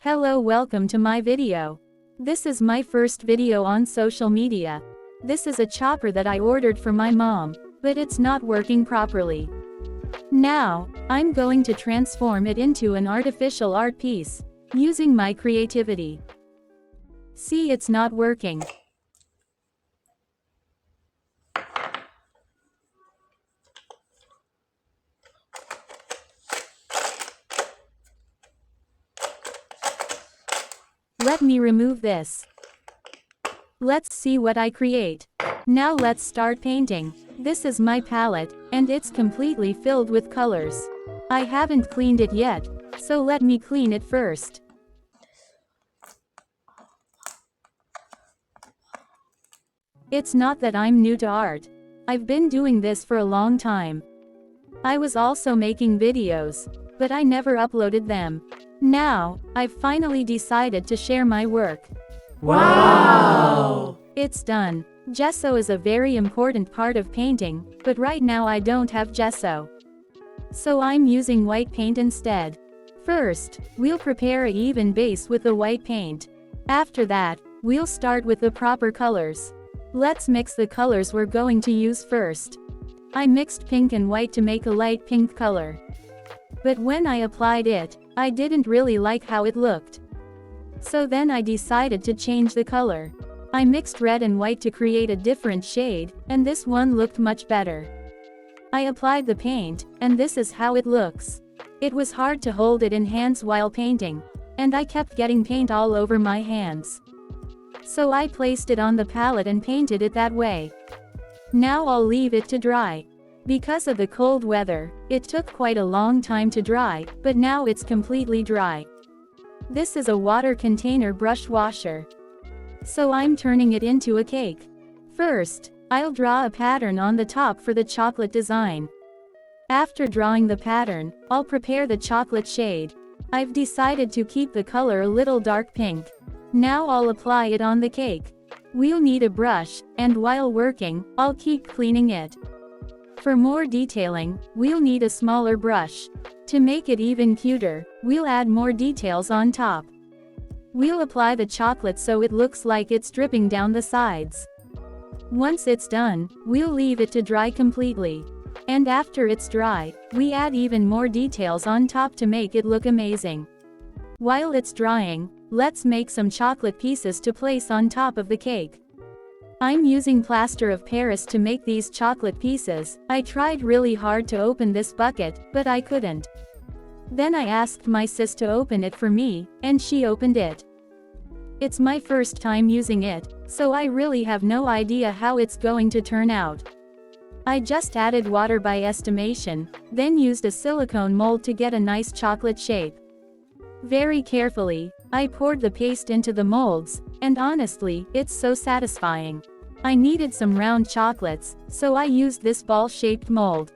Hello, welcome to my video. This is my first video on social media. This is a chopper that I ordered for my mom, but it's not working properly. Now, I'm going to transform it into an artificial art piece, using my creativity. See, it's not working. Let me remove this. Let's see what I create. Now let's start painting. This is my palette, and it's completely filled with colors. I haven't cleaned it yet, so let me clean it first. It's not that I'm new to art. I've been doing this for a long time. I was also making videos, but I never uploaded them. Now, I've finally decided to share my work. Wow! It's done. Gesso is a very important part of painting, but right now I don't have gesso. So I'm using white paint instead. First, we'll prepare an even base with the white paint. After that, we'll start with the proper colors. Let's mix the colors we're going to use first. I mixed pink and white to make a light pink color. But when I applied it, I didn't really like how it looked. So then I decided to change the color. I mixed red and white to create a different shade, and this one looked much better. I applied the paint, and this is how it looks. It was hard to hold it in hands while painting, and I kept getting paint all over my hands. So I placed it on the palette and painted it that way. Now I'll leave it to dry. Because of the cold weather, it took quite a long time to dry, but now it's completely dry. This is a water container brush washer. So I'm turning it into a cake. First, I'll draw a pattern on the top for the chocolate design. After drawing the pattern, I'll prepare the chocolate shade. I've decided to keep the color a little dark pink. Now I'll apply it on the cake. We'll need a brush, and while working, I'll keep cleaning it. For more detailing, we'll need a smaller brush. To make it even cuter, we'll add more details on top. We'll apply the chocolate so it looks like it's dripping down the sides. Once it's done, we'll leave it to dry completely. And after it's dry, we add even more details on top to make it look amazing. While it's drying, let's make some chocolate pieces to place on top of the cake. I'm using plaster of Paris to make these chocolate pieces. I tried really hard to open this bucket, but I couldn't. Then I asked my sis to open it for me, and she opened it. It's my first time using it, so I really have no idea how it's going to turn out. I just added water by estimation, then used a silicone mold to get a nice chocolate shape. Very carefully, I poured the paste into the molds, and honestly, it's so satisfying. I needed some round chocolates, so I used this ball-shaped mold.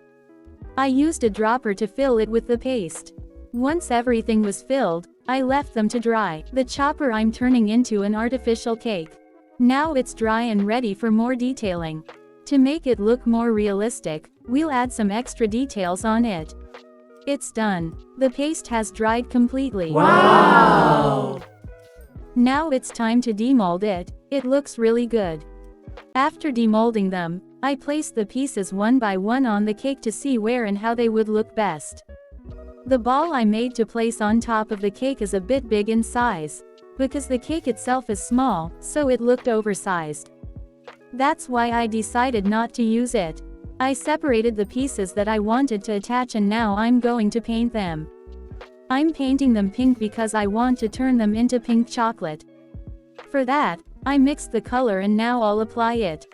I used a dropper to fill it with the paste. Once everything was filled, I left them to dry. The chopper I'm turning into an artificial cake. Now it's dry and ready for more detailing. To make it look more realistic, we'll add some extra details on it. It's done. The paste has dried completely. Wow! Now it's time to demold it. It looks really good. After demolding them, I placed the pieces one by one on the cake to see where and how they would look best. The ball I made to place on top of the cake is a bit big in size. Because the cake itself is small, so it looked oversized. That's why I decided not to use it. I separated the pieces that I wanted to attach and now I'm going to paint them. I'm painting them pink because I want to turn them into pink chocolate. For that, I mixed the color and now I'll apply it.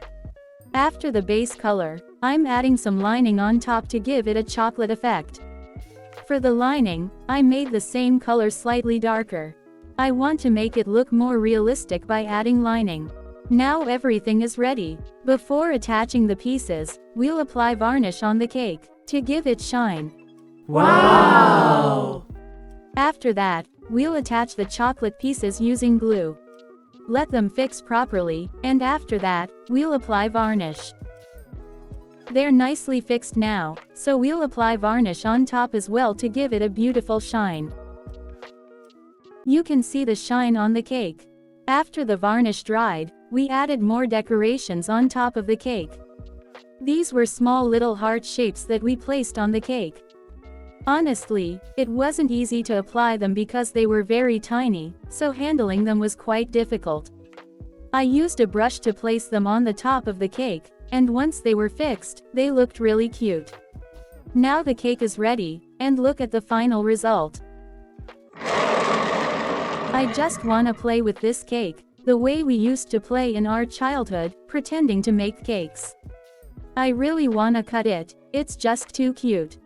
After the base color, I'm adding some lining on top to give it a chocolate effect. For the lining, I made the same color slightly darker. I want to make it look more realistic by adding lining. Now everything is ready. Before attaching the pieces, we'll apply varnish on the cake, to give it shine. Wow! After that, we'll attach the chocolate pieces using glue. Let them fix properly, and after that, we'll apply varnish. They're nicely fixed now, so we'll apply varnish on top as well to give it a beautiful shine. You can see the shine on the cake. After the varnish dried, we added more decorations on top of the cake. These were small little heart shapes that we placed on the cake. Honestly, it wasn't easy to apply them because they were very tiny, so handling them was quite difficult. I used a brush to place them on the top of the cake, and once they were fixed, they looked really cute. Now the cake is ready, and look at the final result. I just wanna play with this cake, the way we used to play in our childhood, pretending to make cakes. I really wanna cut it, it's just too cute.